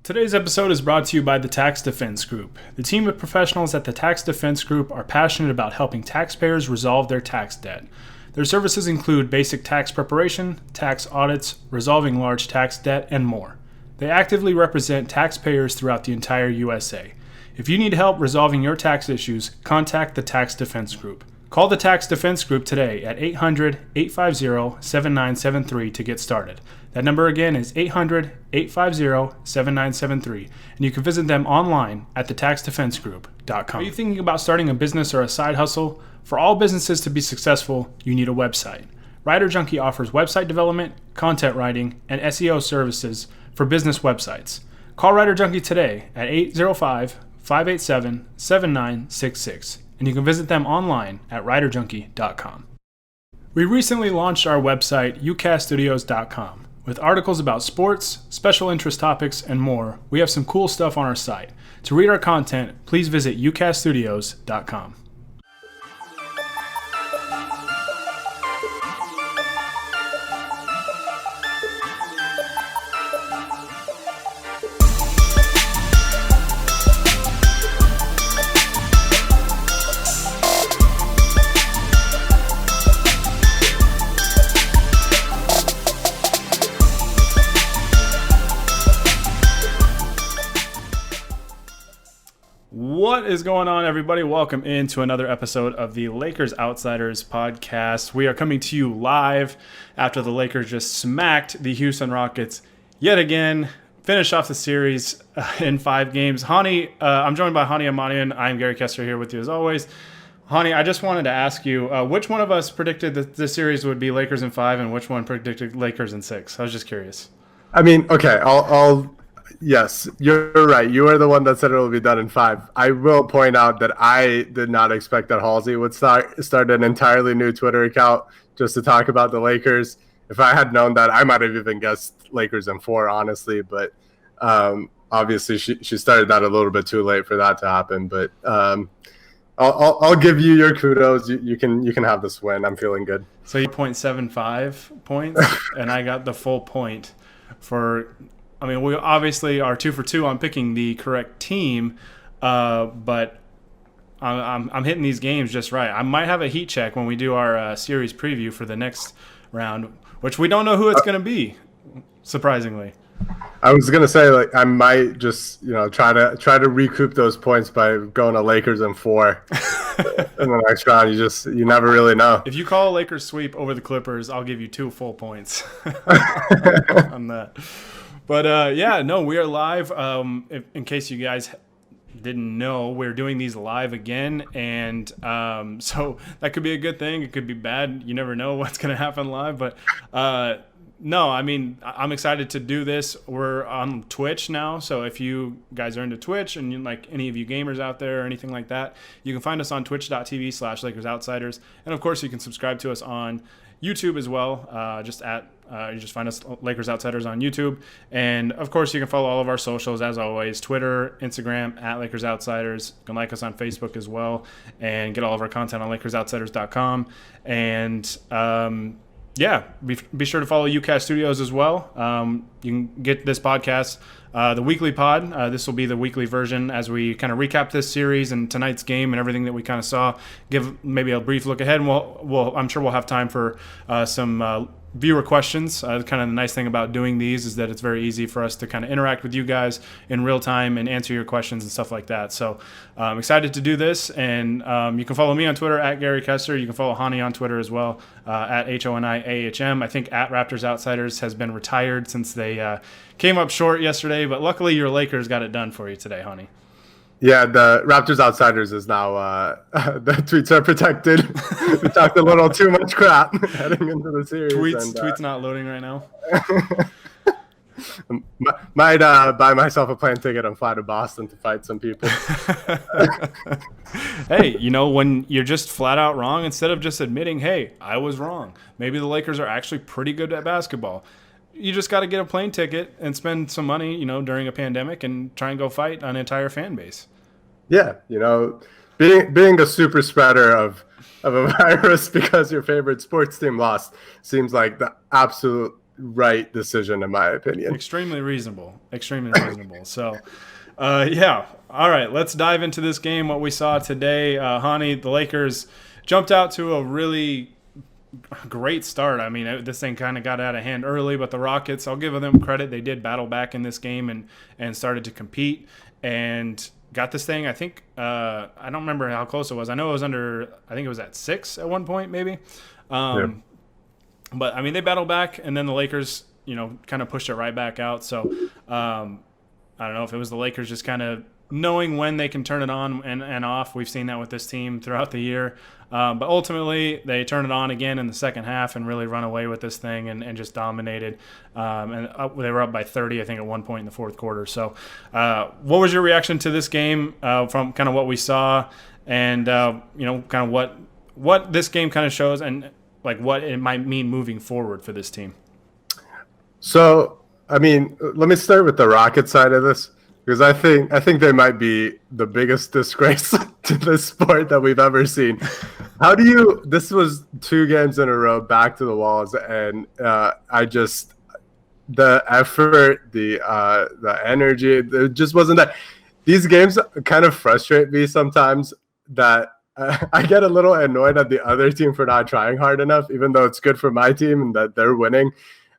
Today's episode is brought to you by the Tax Defense Group. The team of professionals at the Tax Defense Group are passionate about helping taxpayers resolve their tax debt. Their services include basic tax preparation, tax audits, resolving large tax debt, and more. They actively represent taxpayers throughout the entire USA. If you need help resolving your tax issues, contact the Tax Defense Group. Call the Tax Defense Group today at 800-850-7973 to get started. That number again is 800-850-7973, and you can visit them online at thetaxdefensegroup.com. Are you thinking about starting a business or a side hustle? For all businesses to be successful, you need a website. Writer Junkie offers website development, content writing, and SEO services for business websites. Call Writer Junkie today at 805-587-7966, and you can visit them online at writerjunkie.com. We recently launched our website, ucaststudios.com. With articles about sports, special interest topics, and more, we have some cool stuff on our site. To read our content, please visit ucaststudios.com. What is going on, everybody? Welcome into another episode of the Lakers Outsiders podcast. We are coming to you live after the Lakers just smacked the Houston Rockets yet again. Finish off the series in 5 games. Honi, I'm joined by Honi Ahmadian. I'm Gary Kester here with you as always. Honi, I just wanted to ask you, which one of us predicted that the series would be Lakers in 5 and which one predicted Lakers in 6? I was just curious. I mean, okay, Yes, you're right. You are the one that said it will be done in 5. I will point out that I did not expect that Halsey would start an entirely new Twitter account just to talk about the Lakers. If I had known that, I might have even guessed Lakers in 4, honestly. But obviously, she started that a little bit too late for that to happen. But I'll give you your kudos. You can have this win. I'm feeling good. So you 0.75 points, and I got the full point for. I mean, we obviously are 2 for 2 on picking the correct team, but I'm hitting these games just right. I might have a heat check when we do our series preview for the next round, which we don't know who it's going to be, surprisingly. I was going to say, like, I might just, try to recoup those points by going to Lakers in 4 in the next round. You never really know. If you call a Lakers sweep over the Clippers, I'll give you 2 full points on that. But, we are live. In case you guys didn't know, we're doing these live again. And so that could be a good thing. It could be bad. You never know what's going to happen live. But, no, I mean, I'm excited to do this. We're on Twitch now. So if you guys are into Twitch and like any of you gamers out there or anything like that, you can find us on twitch.tv/LakersOutsiders. And, of course, you can subscribe to us on YouTube as well. You just find us Lakers Outsiders on YouTube. And, of course, you can follow all of our socials, as always, Twitter, Instagram, at Lakers Outsiders. You can like us on Facebook as well and get all of our content on LakersOutsiders.com. And, be sure to follow UCast Studios as well. You can get this podcast, the weekly pod. This will be the weekly version as we kind of recap this series and tonight's game and everything that we kind of saw. Give maybe a brief look ahead, and I'm sure we'll have time for some viewer questions. Kind of the nice thing about doing these is that it's very easy for us to kind of interact with you guys in real time and answer your questions and stuff like that. So I'm excited to do this, and you can follow me on Twitter at Gary Kester. You can follow Honi on Twitter as well at HONIAHM. I think at Raptors Outsiders has been retired since they came up short yesterday, but luckily your Lakers got it done for you today, Honi. Yeah, the Raptors Outsiders is now the tweets are protected. We talked a little too much crap heading into the series. Tweets not loading right now. Might buy myself a plane ticket and fly to Boston to fight some people. Hey, when you're just flat out wrong, instead of just admitting, hey, I was wrong. Maybe the Lakers are actually pretty good at basketball. You just got to get a plane ticket and spend some money, during a pandemic and try and go fight an entire fan base. Yeah, being a super spreader of a virus because your favorite sports team lost seems like the absolute right decision in my opinion. Extremely reasonable. Extremely reasonable. So, yeah. All right, let's dive into this game. What we saw today, Honi, the Lakers jumped out to a really great start. I mean, this thing kind of got out of hand early, but the Rockets, I'll give them credit. They did battle back in this game and started to compete and got this thing. I think I don't remember how close it was. I know it was under. I think it was at 6 at one point, maybe. Yeah. But I mean, they battled back, and then the Lakers, kind of pushed it right back out. So I don't know if it was the Lakers just kind of knowing when they can turn it on and off. We've seen that with this team throughout the year. But ultimately, they turned it on again in the second half and really run away with this thing and just dominated. They were up by 30, I think, at one point in the fourth quarter. So what was your reaction to this game from kind of what we saw and, kind of what this game kind of shows and like what it might mean moving forward for this team? So, I mean, let me start with the Rocket side of this. Because I think they might be the biggest disgrace to the sport that we've ever seen. This was 2 games in a row back to the walls, and the effort, the energy, it just wasn't that. These games kind of frustrate me sometimes that I get a little annoyed at the other team for not trying hard enough, even though it's good for my team and that they're winning.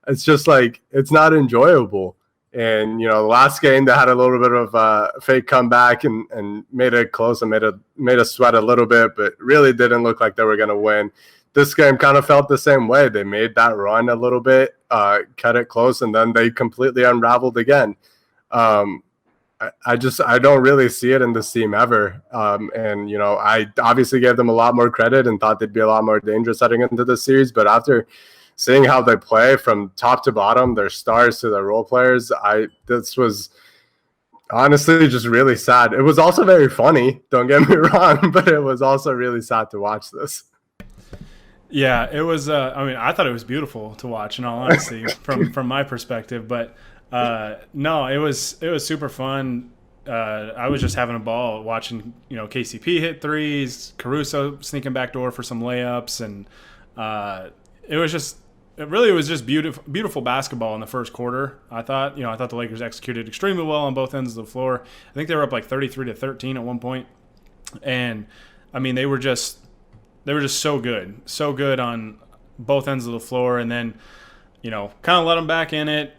It's just like, it's not enjoyable. And, the last game they had a little bit of a fake comeback and made it close and made us sweat a little bit, but really didn't look like they were going to win. This game kind of felt the same way. They made that run a little bit, cut it close, and then they completely unraveled again. I don't really see it in this team ever. I obviously gave them a lot more credit and thought they'd be a lot more dangerous heading into this series, but after seeing how they play from top to bottom, their stars to their role players, this was honestly just really sad. It was also very funny, don't get me wrong, but it was also really sad to watch this. Yeah, it was. I thought it was beautiful to watch, in all honesty, from my perspective. But no, it was super fun. I was just having a ball watching, KCP hit threes, Caruso sneaking back door for some layups, and it really was just beautiful basketball in the first quarter. I thought the Lakers executed extremely well on both ends of the floor. I think they were up like 33-13 at one point. And I mean, they were just so good on both ends of the floor. And then, kind of let them back in it,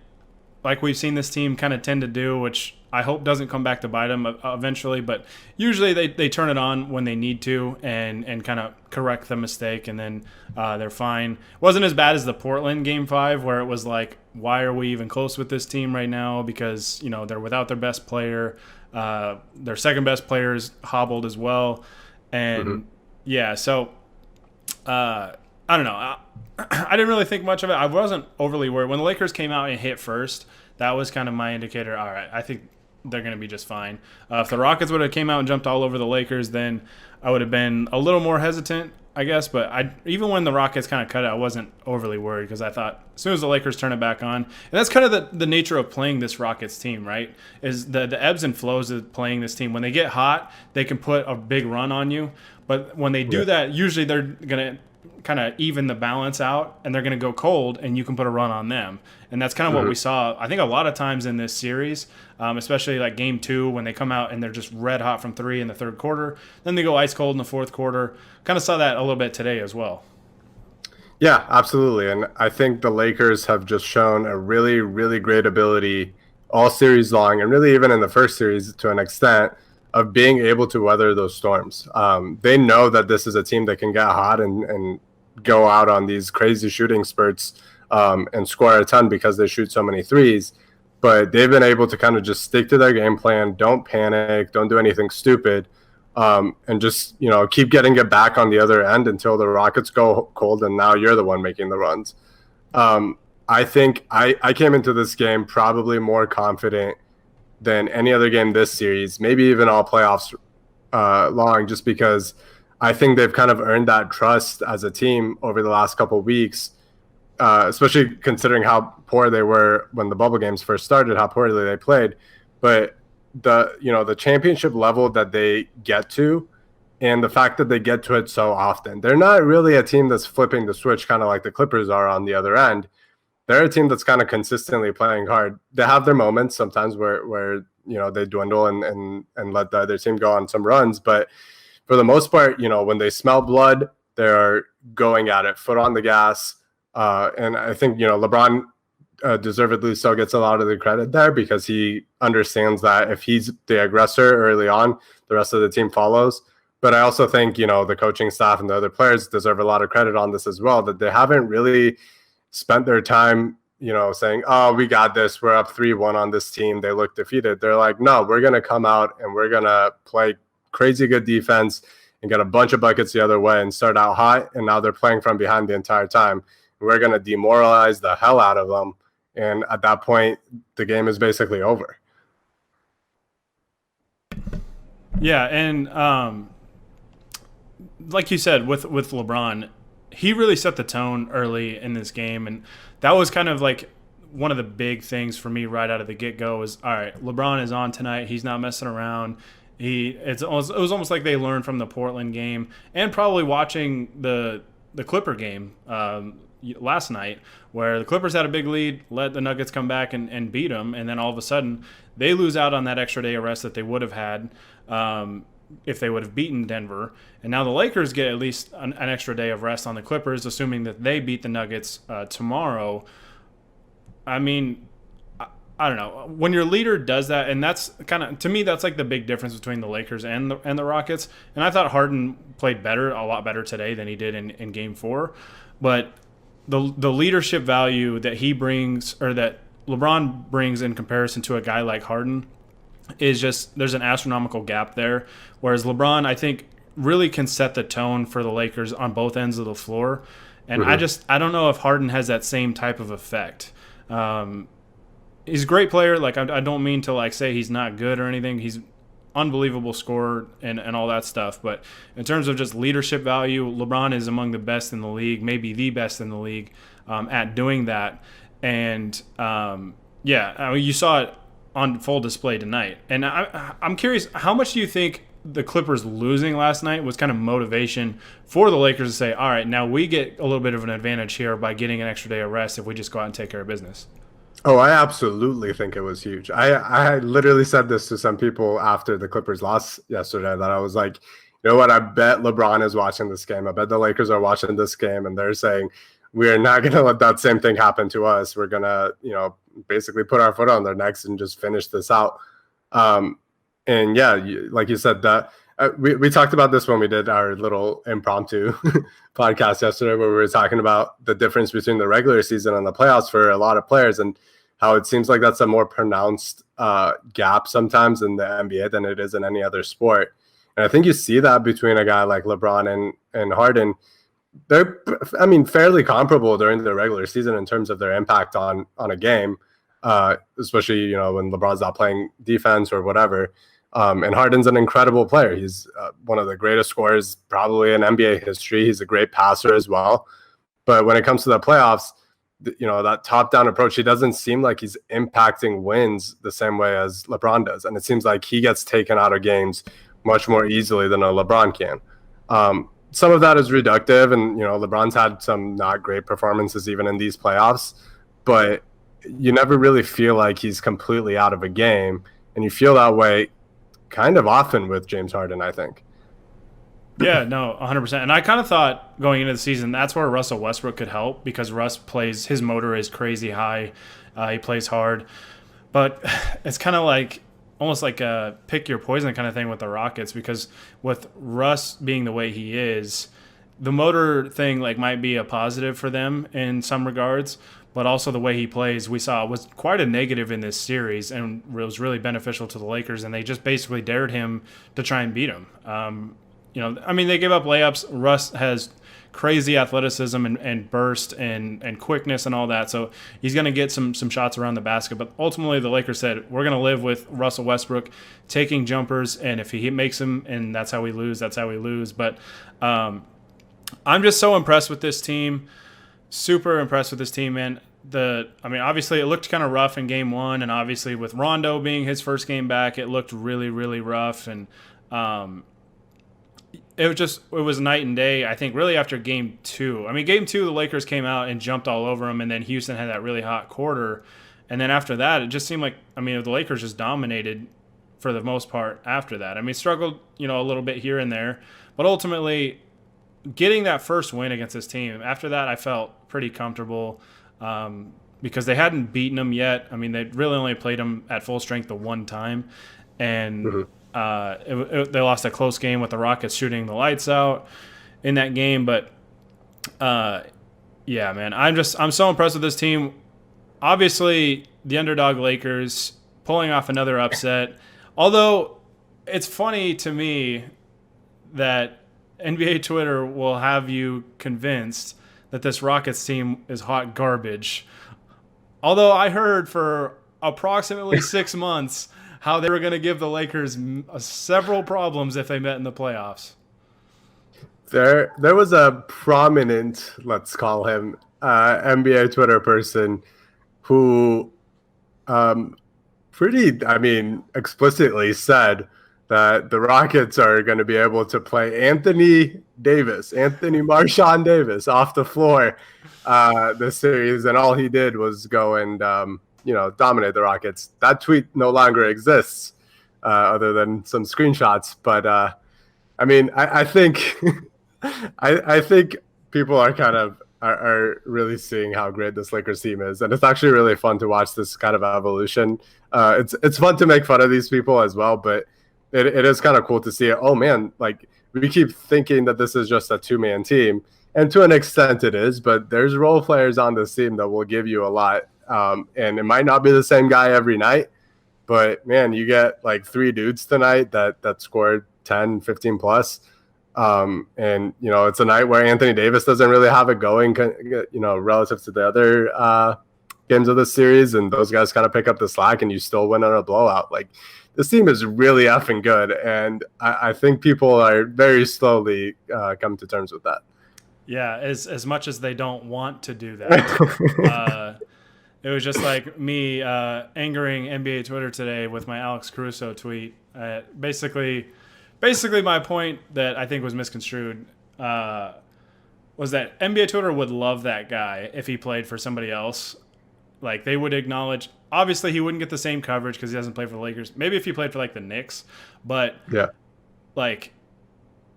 like we've seen this team kind of tend to do, which I hope doesn't come back to bite them eventually. But usually they turn it on when they need to and kind of correct the mistake, and then they're fine. It wasn't as bad as the Portland Game 5 where it was like, why are we even close with this team right now? Because, they're without their best player. Their second best player is hobbled as well. And, yeah, so I don't know. I didn't really think much of it. I wasn't overly worried. When the Lakers came out and hit first, that was kind of my indicator. All right, I think they're going to be just fine. If the Rockets would have came out and jumped all over the Lakers, then I would have been a little more hesitant, I guess. But even when the Rockets kind of cut it, I wasn't overly worried because I thought as soon as the Lakers turn it back on, and that's kind of the nature of playing this Rockets team, right? Is the ebbs and flows of playing this team. When they get hot, they can put a big run on you. But when they do that, usually they're going to kind of even the balance out, and they're going to go cold, and you can put a run on them. And that's kind of what we saw, I think, a lot of times in this series, especially like Game 2 when they come out and they're just red hot from 3 in the third quarter. Then they go ice cold in the fourth quarter. Kind of saw that a little bit today as well. Yeah, absolutely. And I think the Lakers have just shown a really, really great ability all series long, and really even in the first series to an extent, of being able to weather those storms. They know that this is a team that can get hot and go out on these crazy shooting spurts and score a ton because they shoot so many threes. But they've been able to kind of just stick to their game plan, don't panic, don't do anything stupid, and just keep getting it back on the other end until the Rockets go cold, and now you're the one making the runs. I think I came into this game probably more confident than any other game this series, maybe even all playoffs long, just because I think they've kind of earned that trust as a team over the last couple of weeks, especially considering how poor they were when the bubble games first started, how poorly they played. But the championship level that they get to, and the fact that they get to it so often, they're not really a team that's flipping the switch kind of like the Clippers are on the other end. they're a team that's kind of consistently playing hard. They have their moments sometimes where they dwindle and let the other team go on some runs, but for the most part, when they smell blood, they're going at it, foot on the gas. And I think LeBron deservedly so gets a lot of the credit there because he understands that if he's the aggressor early on, the rest of the team follows. But I also think the coaching staff and the other players deserve a lot of credit on this as well, that they haven't really spent their time saying, oh, we got this, we're up 3-1 on this team, they look defeated. They're like, no, we're going to come out and we're going to play crazy good defense and get a bunch of buckets the other way and start out hot. And now they're playing from behind the entire time. We're going to demoralize the hell out of them. And at that point, the game is basically over. Yeah, and like you said, with LeBron, he really set the tone early in this game. And that was kind of like one of the big things for me right out of the get-go is, all right, LeBron is on tonight. He's not messing around. It was almost like they learned from the Portland game and probably watching the Clipper game last night, where the Clippers had a big lead, let the Nuggets come back and beat them, and then all of a sudden they lose out on that extra day of rest that they would have had if they would have beaten Denver. And now the Lakers get at least an extra day of rest on the Clippers, assuming that they beat the Nuggets tomorrow. I mean, I don't know. When your leader does that, and that's kind of, to me, that's like the big difference between the Lakers and the Rockets. And I thought Harden played a lot better today than he did in Game 4. But the leadership value that he brings, or that LeBron brings in comparison to a guy like Harden, is just, there's an astronomical gap there. Whereas LeBron, I think, really can set the tone for the Lakers on both ends of the floor. And I don't know if Harden has that same type of effect. He's a great player. Like, I don't mean to like say he's not good or anything. He's unbelievable scorer and all that stuff. But in terms of just leadership value, LeBron is among the best in the league, maybe the best in the league at doing that. And I mean, you saw it on full display tonight. And I'm curious, how much do you think the Clippers losing last night was kind of motivation for the Lakers to say, all right, now we get a little bit of an advantage here by getting an extra day of rest if we just go out and take care of business? Oh, I absolutely think it was huge. I literally said this to some people after the Clippers lost yesterday, that I was like, you know what? I bet LeBron is watching this game. I bet the Lakers are watching this game, and they're saying, we are not going to let that same thing happen to us. We're going to, basically put our foot on their necks and just finish this out. And yeah, like you said, that we talked about this when we did our little impromptu podcast yesterday, where we were talking about the difference between the regular season and the playoffs for a lot of players, and how it seems like that's a more pronounced gap sometimes in the NBA than it is in any other sport. And I think you see that between a guy like LeBron and Harden. They're, fairly comparable during the regular season in terms of their impact on a game, especially, when LeBron's not playing defense or whatever. And Harden's an incredible player. He's one of the greatest scorers probably in NBA history. He's a great passer as well. But when it comes to the playoffs, that top-down approach, he doesn't seem like he's impacting wins the same way as LeBron does. And it seems like he gets taken out of games much more easily than a LeBron can. Some of that is reductive, and, LeBron's had some not great performances even in these playoffs. But you never really feel like he's completely out of a game. And you feel that way kind of often with James Harden, I think. Yeah, no, 100%. And I kind of thought going into the season, that's where Russell Westbrook could help, because Russ plays, his motor is crazy high. He plays hard. But it's kind of like, almost like a pick your poison kind of thing with the Rockets, because with Russ being the way he is, the motor thing might be a positive for them in some regards, but also the way he plays, we saw, was quite a negative in this series, and it was really beneficial to the Lakers, and they just basically dared him to try and beat him. They give up layups. Russ has crazy athleticism and burst and quickness and all that, so he's going to get some shots around the basket. But ultimately, the Lakers said, we're going to live with Russell Westbrook taking jumpers, and if he makes them, and that's how we lose, that's how we lose. But I'm just so impressed with this team. Super impressed with this team, man. Obviously, it looked kind of rough in Game 1, and obviously with Rondo being his first game back, it looked really, really rough. And it was night and day. I think really after game 2. I mean, game 2 the Lakers came out and jumped all over them, and then Houston had that really hot quarter, and then after that it just seemed like the Lakers just dominated for the most part after that. I mean, struggled a little bit here and there, but ultimately getting that first win against this team. After that, I felt pretty comfortable because they hadn't beaten them yet. I mean, they really only played them at full strength the one time, and they lost a close game with the Rockets shooting the lights out in that game. But yeah, man, I'm so impressed with this team. Obviously, the underdog Lakers pulling off another upset. Although it's funny to me that NBA Twitter will have you convinced that this Rockets team is hot garbage. Although I heard for approximately 6 months how they were going to give the Lakers several problems if they met in the playoffs. There was a prominent, let's call him, NBA Twitter person who explicitly said that the Rockets are going to be able to play Anthony Marshawn Davis off the floor this series, and all he did was go and dominate the Rockets. That tweet no longer exists, other than some screenshots. But I think I think people are really seeing how great this Lakers team is, and it's actually really fun to watch this kind of evolution. It's fun to make fun of these people as well, but it is kind of cool to see it. Oh man, like we keep thinking that this is just a 2-man team, and to an extent it is, but there's role players on this team that will give you a lot. And it might not be the same guy every night, but man, you get like 3 dudes tonight that scored 10, 15 plus. And it's a night where Anthony Davis doesn't really have it going, relative to the other games of the series, and those guys kind of pick up the slack and you still win on a blowout. Like, this team is really effing good, and I think people are very slowly coming to terms with that. Yeah, as much as they don't want to do that. It was just me angering NBA Twitter today with my Alex Caruso tweet. Basically my point that I think was misconstrued was that NBA Twitter would love that guy if he played for somebody else. Like, they would acknowledge, obviously he wouldn't get the same coverage because he doesn't play for the Lakers. Maybe if he played for the Knicks, but yeah,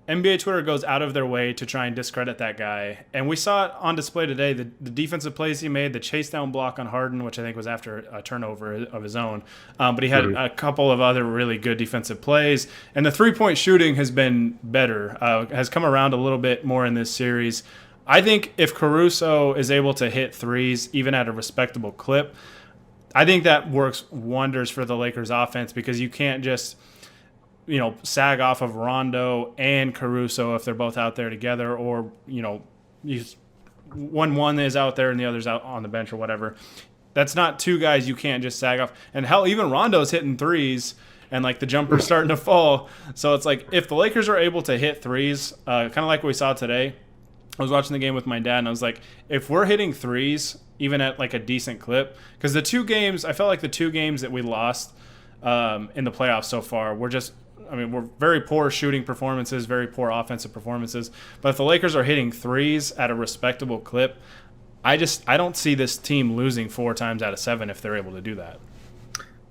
NBA Twitter goes out of their way to try and discredit that guy. And we saw it on display today, the defensive plays he made, the chase down block on Harden, which I think was after a turnover of his own. But he had a couple of other really good defensive plays. And the three-point shooting has been better, has come around a little bit more in this series. I think if Caruso is able to hit threes, even at a respectable clip, I think that works wonders for the Lakers offense, because you can't just sag off of Rondo and Caruso if they're both out there together, or, one is out there and the other's out on the bench or whatever. That's not 2 guys you can't just sag off. And hell, even Rondo's hitting threes and the jumper's starting to fall. So it's if the Lakers are able to hit threes, kind of like we saw today. I was watching the game with my dad, and I was like, if we're hitting threes, even at a decent clip, because I felt like the 2 games that we lost in the playoffs so far were we're very poor shooting performances, very poor offensive performances. But if the Lakers are hitting threes at a respectable clip, I don't see this team losing 4 times out of 7 if they're able to do that.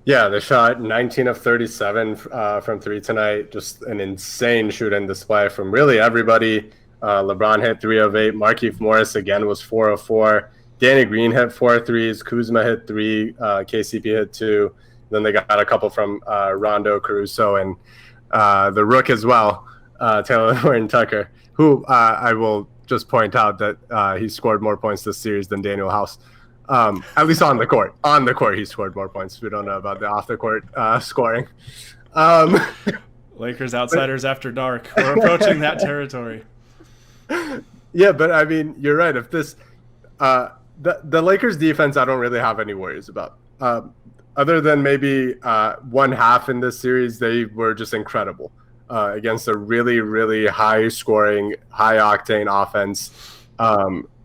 Yeah, they shot 19 of 37 from 3 tonight. Just an insane shooting display from really everybody. LeBron hit 3 of 8. Markieff Morris again was 4 of 4. Danny Green hit 4 threes. Kuzma hit 3. KCP hit 2. Then they got a couple from Rondo, Caruso, and the Rook as well, Taylor Horton Tucker, who I will just point out that he scored more points this series than Daniel House. At least on the court. On the court, he scored more points. We don't know about the off-the-court scoring. Lakers outsiders after dark. We're approaching that territory. Yeah, but you're right. If this, the Lakers defense, I don't really have any worries about. Other than maybe one half in this series, they were just incredible against a really, really high-scoring, high-octane offense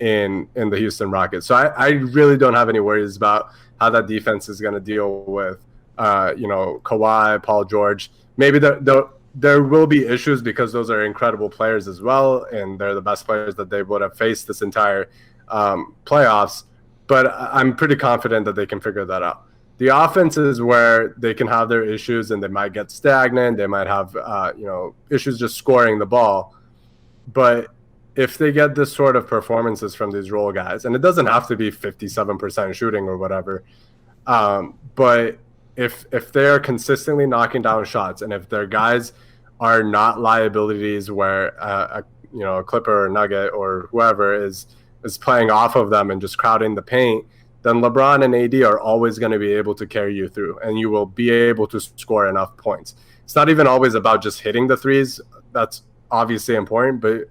in the Houston Rockets. So I really don't have any worries about how that defense is going to deal with, Kawhi, Paul George. Maybe the there will be issues because those are incredible players as well, and they're the best players that they would have faced this entire playoffs. But I'm pretty confident that they can figure that out. The offense is where they can have their issues, and they might get stagnant. They might have issues just scoring the ball. But if they get this sort of performances from these role guys, and it doesn't have to be 57% shooting or whatever, but if they are consistently knocking down shots, and if their guys are not liabilities where a Clipper or Nugget or whoever is playing off of them and just crowding the paint, then LeBron and AD are always going to be able to carry you through, and you will be able to score enough points. It's not even always about just hitting the threes. That's obviously important, but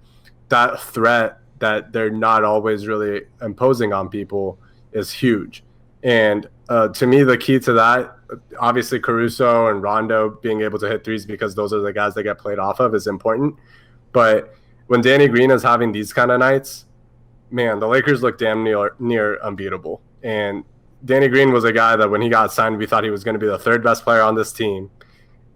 that threat that they're not always really imposing on people is huge. And to me, the key to that, obviously Caruso and Rondo being able to hit threes because those are the guys that get played off of is important. But when Danny Green is having these kind of nights, man, the Lakers look damn near unbeatable. And Danny Green was a guy that when he got signed, we thought he was going to be the third best player on this team.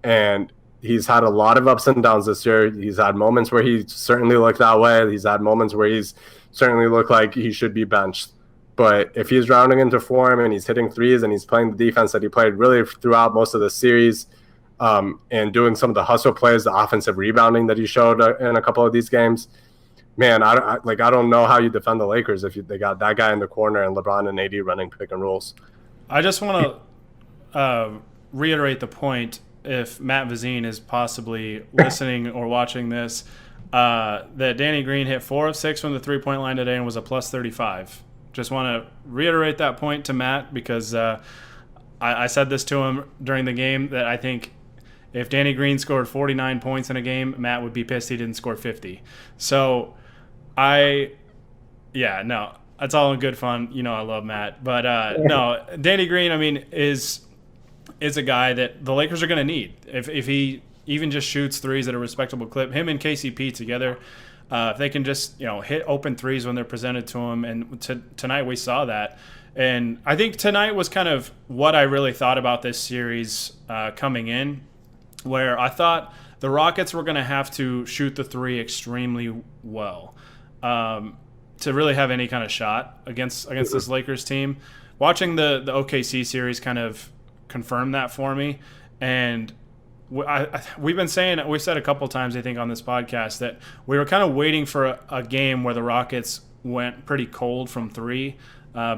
And he's had a lot of ups and downs this year. He's had moments where he certainly looked that way. He's had moments where he's certainly looked like he should be benched. But if he's rounding into form and he's hitting threes and he's playing the defense that he played really throughout most of the series, and doing some of the hustle plays, the offensive rebounding that he showed in a couple of these games, man, I don't know how you defend the Lakers if they got that guy in the corner and LeBron and AD running pick and rolls. I just want to reiterate the point, if Matt Vazine is possibly listening or watching this, that Danny Green hit 4 of 6 from the three-point line today and was a plus 35. Just want to reiterate that point to Matt because I said this to him during the game that I think if Danny Green scored 49 points in a game, Matt would be pissed he didn't score 50. So that's all in good fun. I love Matt. But no, Danny Green, I mean, is a guy that the Lakers are going to need. If he even just shoots threes at a respectable clip, him and KCP together, if they can just hit open threes when they're presented to him, and tonight we saw that. And I think tonight was kind of what I really thought about this series coming in, where I thought the Rockets were going to have to shoot the three extremely well to really have any kind of shot against this Lakers team. Watching the OKC series kind of confirmed that for me, and we've said a couple times, I think, on this podcast that we were kind of waiting for a game where the Rockets went pretty cold from three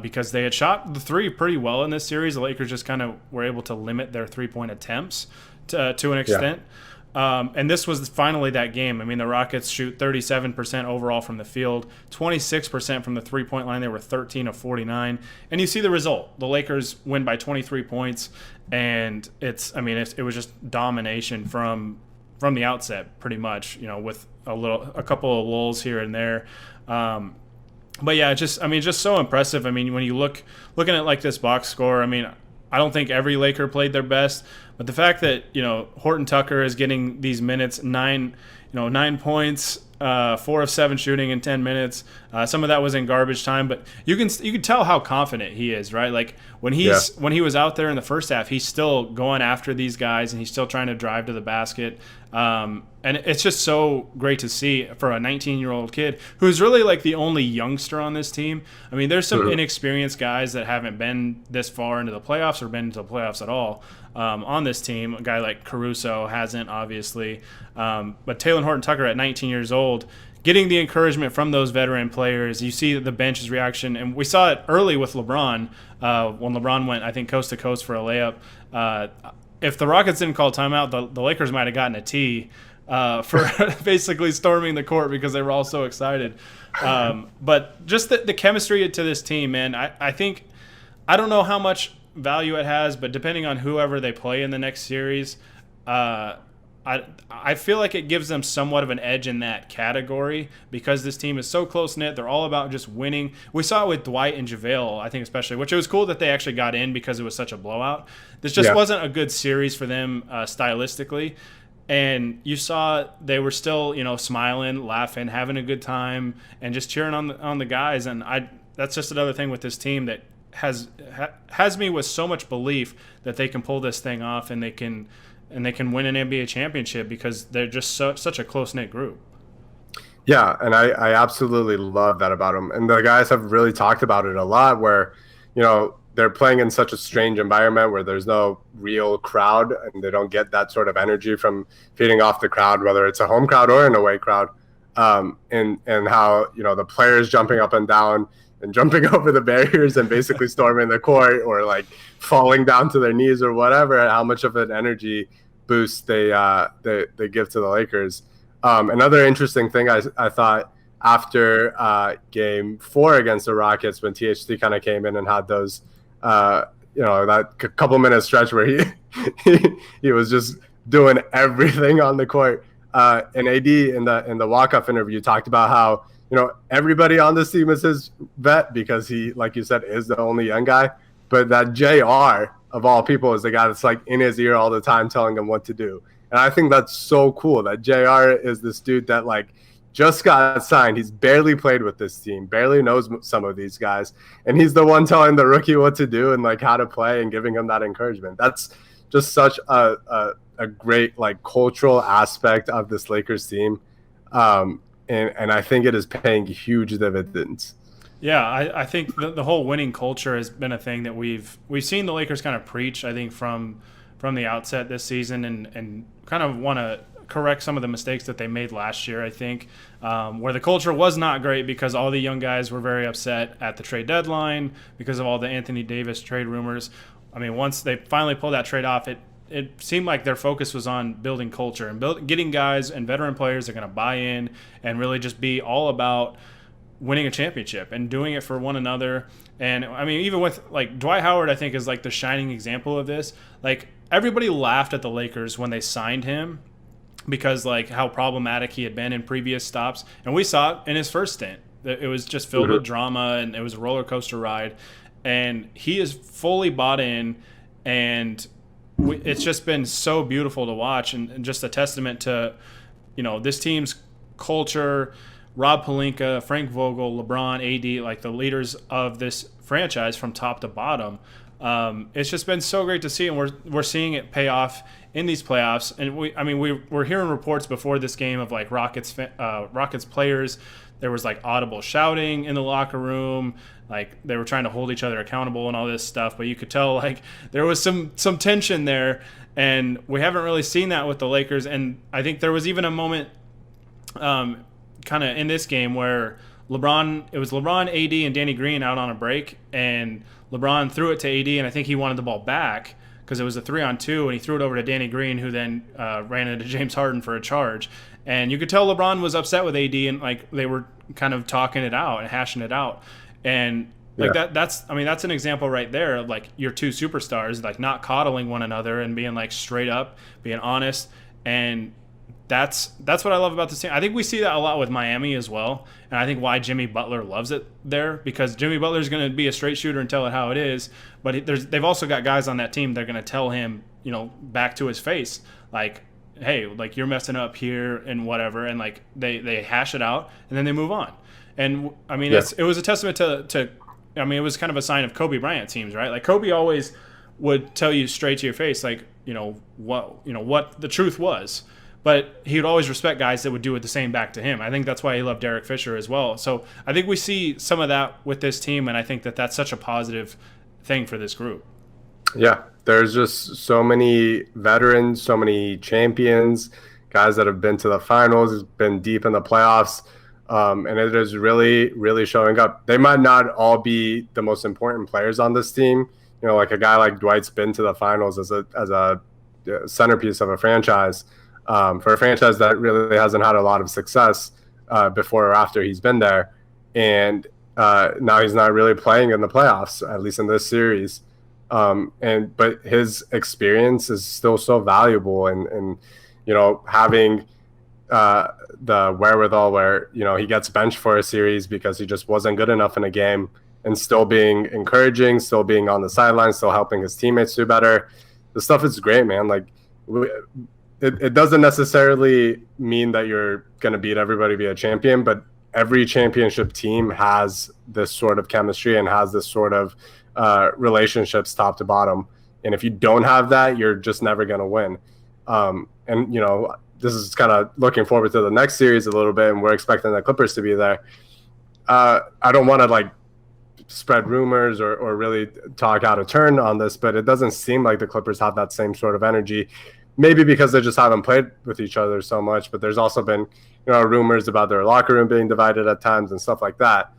because they had shot the three pretty well in this series. The Lakers just kind of were able to limit their three-point attempts to an extent. And this was finally that game. I mean, the Rockets shoot 37% overall from the field, 26% from the three-point line. They were 13 of 49. And you see the result. The Lakers win by 23 points, and it was just domination from the outset, pretty much, with a couple of lulls here and there. But yeah, just so impressive. I mean, when you looking at like this box score, I mean, I don't think every Laker played their best, but the fact that Horton Tucker is getting these minutes, 9 points, 4 of 7 shooting in 10 minutes. Some of that was in garbage time, but you can tell how confident he is, right? Like when he was out there in the first half, he's still going after these guys and he's still trying to drive to the basket. And it's just so great to see for a 19-year-old kid who's really like the only youngster on this team. I mean, there's some inexperienced guys that haven't been this far into the playoffs or been into the playoffs at all on this team. A guy like Caruso hasn't, obviously. But Talen Horton-Tucker at 19 years old, getting the encouragement from those veteran players. You see the bench's reaction. And we saw it early with LeBron when LeBron went, I think, coast to coast for a layup. If the Rockets didn't call timeout, the Lakers might have gotten a tee for basically storming the court because they were all so excited. But just the chemistry to this team, man, I think – I don't know how much value it has, but depending on whoever they play in the next series, I feel like it gives them somewhat of an edge in that category because this team is so close-knit. They're all about just winning. We saw it with Dwight and JaVale, I think especially, which it was cool that they actually got in because it was such a blowout. This just wasn't a good series for them stylistically. And you saw they were still, smiling, laughing, having a good time, and just cheering on the guys. And that's just another thing with this team that has me with so much belief that they can pull this thing off and they can and they can win an NBA championship because they're just such a close-knit group. Yeah, and I absolutely love that about them. And the guys have really talked about it a lot where, they're playing in such a strange environment where there's no real crowd and they don't get that sort of energy from feeding off the crowd, whether it's a home crowd or an away crowd. And how, the players jumping up and down and jumping over the barriers and basically storming the court or like falling down to their knees or whatever, how much of an energy boost they give to the Lakers. Another interesting thing I thought after game 4 against the Rockets, when THT kind of came in and had those, that couple minute stretch where he was just doing everything on the court. And AD in the walk-off interview talked about how, everybody on this team is his vet because he, like you said, is the only young guy. But that JR, of all people, is the guy that's like in his ear all the time telling him what to do. And I think that's so cool that JR is this dude that like just got signed. He's barely played with this team, barely knows some of these guys. And he's the one telling the rookie what to do and like how to play and giving him that encouragement. That's just such a great like cultural aspect of this Lakers team. And I think it is paying huge dividends. Yeah, I think the whole winning culture has been a thing that we've seen the Lakers kind of preach, I think, from the outset this season and kind of want to correct some of the mistakes that they made last year, I think, where the culture was not great because all the young guys were very upset at the trade deadline because of all the Anthony Davis trade rumors. I mean, once they finally pulled that trade off, it seemed like their focus was on building culture and getting guys and veteran players that are going to buy in and really just be all about winning a championship and doing it for one another. And I mean, even with like Dwight Howard, I think is like the shining example of this. Like everybody laughed at the Lakers when they signed him because like how problematic he had been in previous stops. And we saw it in his first stint. It was just filled with drama and it was a roller coaster ride. And he is fully bought in, and it's just been so beautiful to watch and just a testament to, this team's culture. Rob Pelinka, Frank Vogel, LeBron, AD, like the leaders of this franchise from top to bottom. It's just been so great to see, and we're seeing it pay off in these playoffs. And we're hearing reports before this game of like Rockets players. There was like audible shouting in the locker room, like they were trying to hold each other accountable and all this stuff. But you could tell like there was some tension there, and we haven't really seen that with the Lakers. And I think there was even a moment. Kind of in this game where it was LeBron, AD, and Danny Green out on a break, and LeBron threw it to AD, and I think he wanted the ball back because it was a 3-on-2, and he threw it over to Danny Green, who then ran into James Harden for a charge. And you could tell LeBron was upset with AD, and like they were kind of talking it out and hashing it out. And like that's an example right there of like your two superstars like not coddling one another and being like straight up, being honest. And that's what I love about this team. I think we see that a lot with Miami as well, and I think why Jimmy Butler loves it there, because Jimmy Butler is going to be a straight shooter and tell it how it is, but they've also got guys on that team that are going to tell him, back to his face, like, hey, like you're messing up here and whatever, and like they hash it out and then they move on. And I mean, it was a testament to I mean, it was kind of a sign of Kobe Bryant teams, right? Like Kobe always would tell you straight to your face, like what the truth was. But he would always respect guys that would do it the same back to him. I think that's why he loved Derek Fisher as well. So I think we see some of that with this team, and I think that that's such a positive thing for this group. Yeah, there's just so many veterans, so many champions, guys that have been to the finals, been deep in the playoffs, and it is really, really showing up. They might not all be the most important players on this team. Like a guy like Dwight's been to the finals as a centerpiece of a franchise. For a franchise that really hasn't had a lot of success before or after he's been there. And now he's not really playing in the playoffs, at least in this series. But his experience is still so valuable. And having the wherewithal where, he gets benched for a series because he just wasn't good enough in a game, and still being encouraging, still being on the sidelines, still helping his teammates do better. The stuff is great, man. Like, It doesn't necessarily mean that you're going to beat everybody, be a champion, but every championship team has this sort of chemistry and has this sort of relationships top to bottom. And if you don't have that, you're just never going to win. And this is kind of looking forward to the next series a little bit, and we're expecting the Clippers to be there. I don't want to like spread rumors or really talk out of turn on this, but it doesn't seem like the Clippers have that same sort of energy. Maybe because they just haven't played with each other so much, but there's also been rumors about their locker room being divided at times and stuff like that.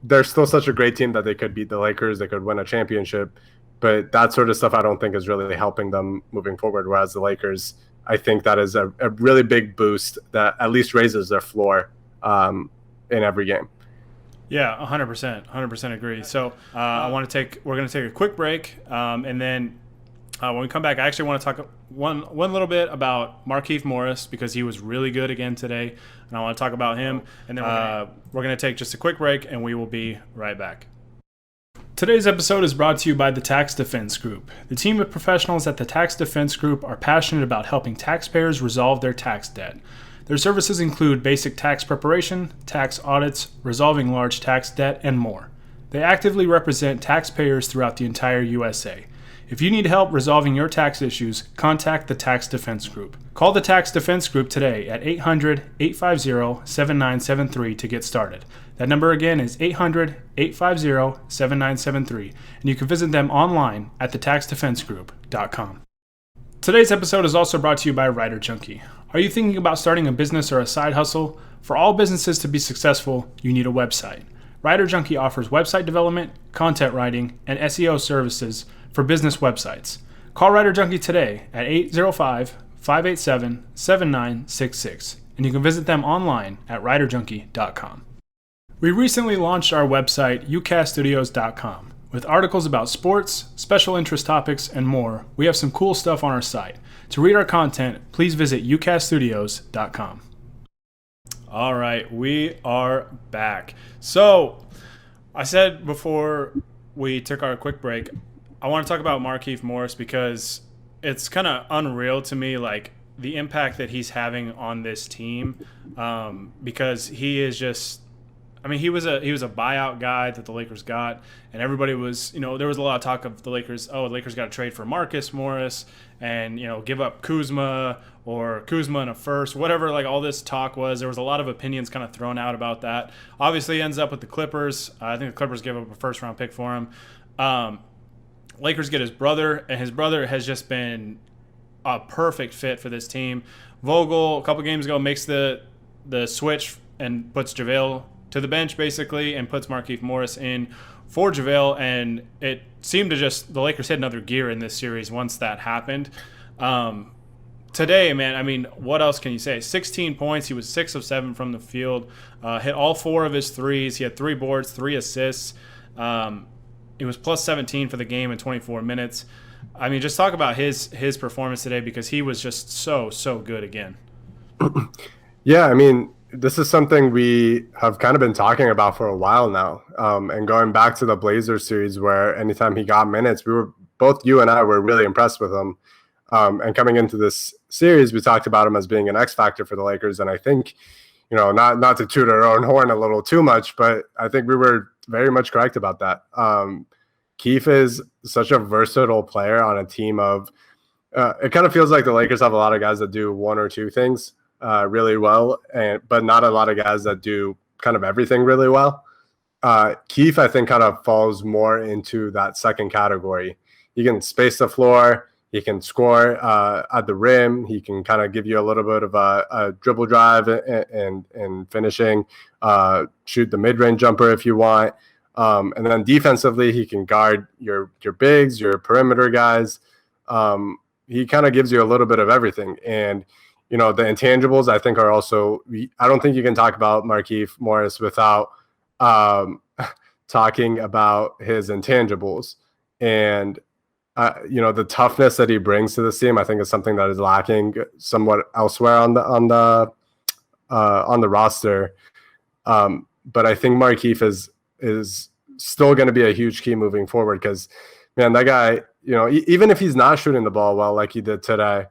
They're still such a great team that they could beat the Lakers, they could win a championship, but that sort of stuff I don't think is really helping them moving forward. Whereas the Lakers, I think that is a really big boost that at least raises their floor in every game. Yeah, 100% agree. So we're going to take a quick break, and then when we come back, I actually want to talk one little bit about Markieff Morris, because he was really good again today, and I want to talk about him. And then we're going to take just a quick break, and we will be right back. Today's episode is brought to you by the Tax Defense Group. The team of professionals at the Tax Defense Group are passionate about helping taxpayers resolve their tax debt. Their services include basic tax preparation, tax audits, resolving large tax debt, and more. They actively represent taxpayers throughout the entire USA. If you need help resolving your tax issues, contact the Tax Defense Group. Call the Tax Defense Group today at 800-850-7973 to get started. That number again is 800-850-7973, and you can visit them online at thetaxdefensegroup.com. Today's episode is also brought to you by Writer Junkie. Are you thinking about starting a business or a side hustle? For all businesses to be successful, you need a website. Writer Junkie offers website development, content writing, and SEO services for business websites. Call Writer Junkie today at 805-587-7966, and you can visit them online at writerjunkie.com. We recently launched our website, ucaststudios.com. With articles about sports, special interest topics, and more, we have some cool stuff on our site. To read our content, please visit ucaststudios.com. All right, we are back. So, I said before we took our quick break, I want to talk about Markieff Morris because it's kind of unreal to me, like the impact that he's having on this team, because he is just. I mean, he was a buyout guy that the Lakers got, and everybody was, there was a lot of talk of the Lakers. Oh, the Lakers got to trade for Marcus Morris and give up Kuzma or Kuzma in a first, whatever. Like all this talk was, there was a lot of opinions kind of thrown out about that. Obviously, he ends up with the Clippers. I think the Clippers gave up a first round pick for him. Lakers get his brother, and his brother has just been a perfect fit for this team. Vogel a couple games ago makes the switch and puts JaVale to the bench basically and puts Markieff Morris in for JaVale, and it seemed to just the Lakers hit another gear in this series once that happened. Today, man, I mean, what else can you say? 16 points. He was 6 of 7 from the field, hit all 4 of his threes. He had 3 boards, 3 assists. It was plus 17 for the game in 24 minutes. I mean, just talk about his performance today, because he was just so good again. Yeah, I mean, this is something we have kind of been talking about for a while now. And going back to the Blazers series, where anytime he got minutes, both you and I were really impressed with him. And coming into this series, we talked about him as being an X factor for the Lakers. And I think, not to toot our own horn a little too much, but I think we were very much correct about that. Keith is such a versatile player on a team of, it kind of feels like the Lakers have a lot of guys that do one or two things really well, but not a lot of guys that do kind of everything really well. Keith, I think, kind of falls more into that second category. He can space the floor. He can score at the rim. He can kind of give you a little bit of a dribble drive and finishing, shoot the mid-range jumper if you want. And then defensively, he can guard your bigs, your perimeter guys. He kind of gives you a little bit of everything. And, the intangibles, I think, are also – I don't think you can talk about Markieff Morris without talking about his intangibles. And, the toughness that he brings to this team, I think, is something that is lacking somewhat elsewhere on the roster. But I think Markieff is still going to be a huge key moving forward, because, man, that guy, even if he's not shooting the ball well like he did today,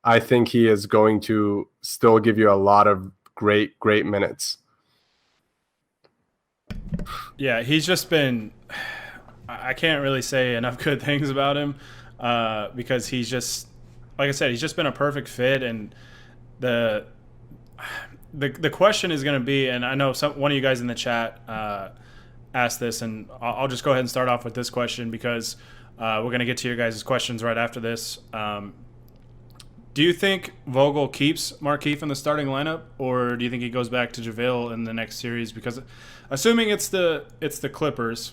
I think he is going to still give you a lot of great minutes. Yeah, he's just been – I can't really say enough good things about him. because he's just, like I said, he's just been a perfect fit. And the question is going to be, and I know one of you guys in the chat asked this, and I'll just go ahead and start off with this question because we're going to get to your guys' questions right after this. Do you think Vogel keeps Markieff in the starting lineup, or do you think he goes back to JaVale in the next series? Because assuming it's the Clippers,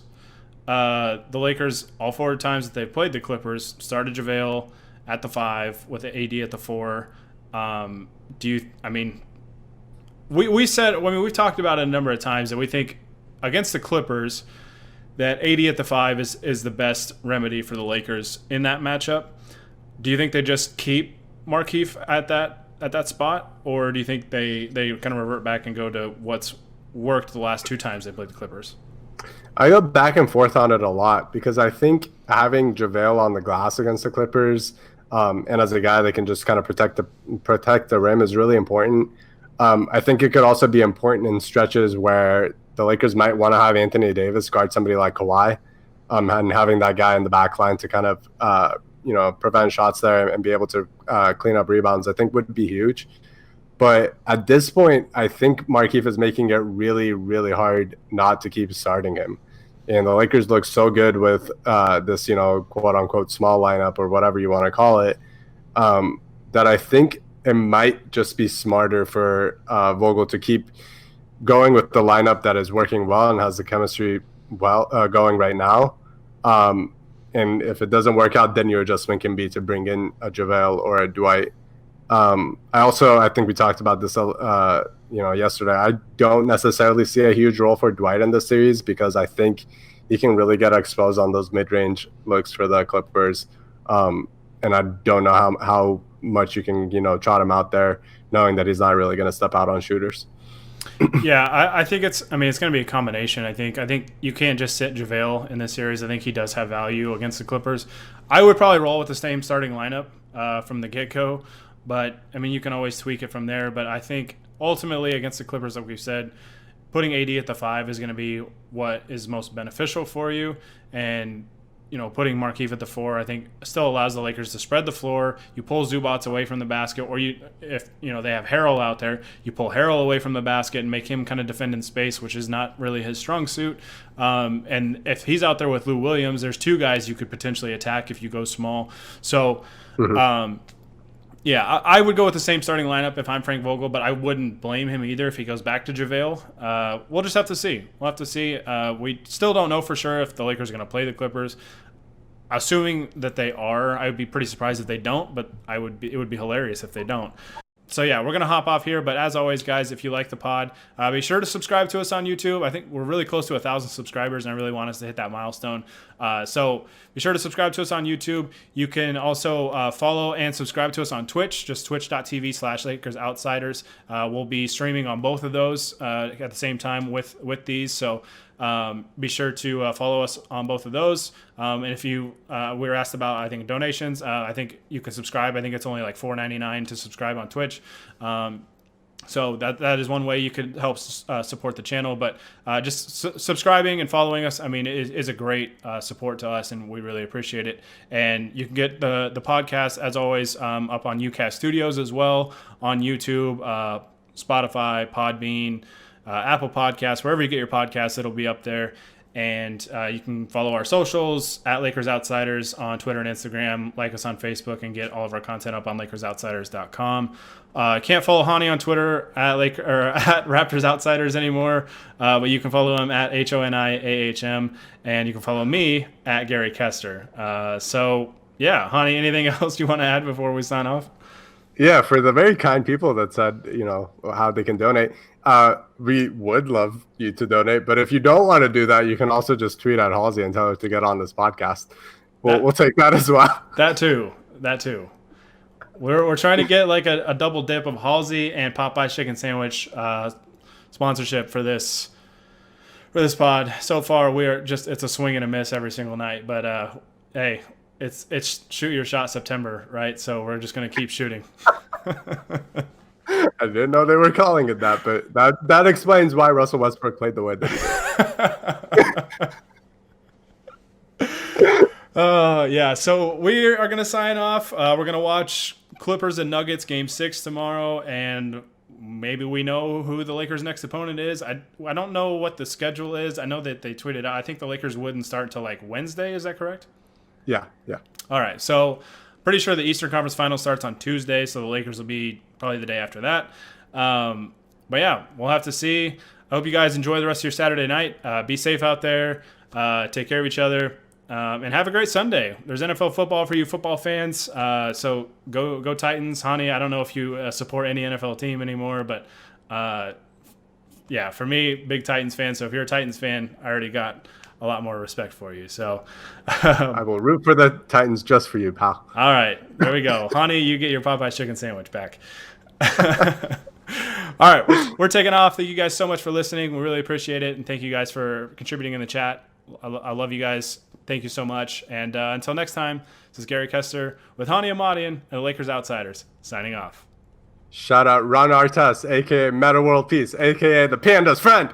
the Lakers, all 4 times that they've played the Clippers, started JaVale at the 5 with the AD at the 4. We said, we've talked about it a number of times that we think against the Clippers that AD at the 5 is the best remedy for the Lakers in that matchup. Do you think they just keep Markieff at that spot, or do you think they kind of revert back and go to what's worked the last 2 times they played the Clippers? I go back and forth on it a lot because I think having JaVale on the glass against the Clippers, and as a guy that can just kind of protect the rim, is really important. I think it could also be important in stretches where the Lakers might want to have Anthony Davis guard somebody like Kawhi, and having that guy in the back line to kind of prevent shots there and be able to clean up rebounds, I think would be huge. But at this point, I think Markieff is making it really, really hard not to keep starting him. And the Lakers look so good with this, quote unquote small lineup or whatever you want to call it, that I think it might just be smarter for Vogel to keep going with the lineup that is working well and has the chemistry going right now. And if it doesn't work out, then your adjustment can be to bring in a JaVale or a Dwight. I think we talked about this, yesterday. I don't necessarily see a huge role for Dwight in this series because I think he can really get exposed on those mid-range looks for the Clippers. And I don't know how much you can, trot him out there knowing that he's not really going to step out on shooters. Yeah, I think it's going to be a combination. I think you can't just sit JaVale in this series. I think he does have value against the Clippers. I would probably roll with the same starting lineup from the get-go, but you can always tweak it from there. But I think ultimately against the Clippers, like we've said, putting AD at the 5 is going to be what is most beneficial for you. And putting Markieff at the 4, I think still allows the Lakers to spread the floor. You pull Zubats away from the basket, or if they have Harrell out there, you pull Harrell away from the basket and make him kind of defend in space, which is not really his strong suit. And if he's out there with Lou Williams, there's 2 guys you could potentially attack if you go small. So, I would go with the same starting lineup if I'm Frank Vogel, but I wouldn't blame him either if he goes back to JaVale. We'll just have to see. We'll have to see. We still don't know for sure if the Lakers are going to play the Clippers. Assuming that they are, I would be pretty surprised if they don't, but it would be hilarious if they don't. So yeah, we're going to hop off here. But as always, guys, if you like the pod, be sure to subscribe to us on YouTube. I think we're really close to 1,000 subscribers, and I really want us to hit that milestone. So be sure to subscribe to us on YouTube. You can also follow and subscribe to us on Twitch, just twitch.tv/LakersOutsiders. We'll be streaming on both of those at the same time with these. So be sure to follow us on both of those. And if we were asked about, I think, donations, I think you can subscribe. I think it's only like $4.99 to subscribe on Twitch. So that is one way you could help support the channel. But just subscribing and following us, is a great support to us, and we really appreciate it. And you can get the podcast, as always, up on UCast Studios as well, on YouTube, Spotify, Podbean, Apple Podcasts, wherever you get your podcasts, it'll be up there. And you can follow our socials at Lakers Outsiders on Twitter and Instagram, like us on Facebook, and get all of our content up on LakersOutsiders.com. Can't follow Honi on Twitter at Raptors Outsiders anymore, but you can follow him at HONIAHM, and you can follow me at Gary Kester. So yeah, Honi, anything else you want to add before we sign off? Yeah, for the very kind people that said, how they can donate, we would love you to donate. But if you don't want to do that, you can also just tweet at Halsey and tell her to get on this podcast. We'll take that as well. That too. We're trying to get like a double dip of Halsey and Popeye's chicken sandwich sponsorship for this pod. So far, it's a swing and a miss every single night. But hey. It's shoot your shot September, right? So we're just going to keep shooting. I didn't know they were calling it that, but that explains why Russell Westbrook played the way that he did. Yeah, so we are going to sign off. We're going to watch Clippers and Nuggets game 6 tomorrow, and maybe we know who the Lakers' next opponent is. I don't know what the schedule is. I know that they tweeted out. I think the Lakers wouldn't start until like Wednesday. Is that correct? Yeah, yeah. All right, so pretty sure the Eastern Conference Final starts on Tuesday, so the Lakers will be probably the day after that. But yeah, we'll have to see. I hope you guys enjoy the rest of your Saturday night. Be safe out there. Take care of each other. And have a great Sunday. There's NFL football for you football fans. So go Titans. Honi, I don't know if you support any NFL team anymore, but yeah, for me, big Titans fan. So if you're a Titans fan, I already got a lot more respect for you. So I will root for the Titans just for you, pal. All right, there we go. Honi, you get your Popeye's chicken sandwich back. All right, we're taking off. Thank you guys so much for listening. We really appreciate it. And thank you guys for contributing in the chat. I love you guys. Thank you so much. And until next time, this is Gary Kester with Honi Ahmadian and the Lakers Outsiders signing off. Shout out Ron Artest, a.k.a. Meta World Peace, a.k.a. the Panda's friend.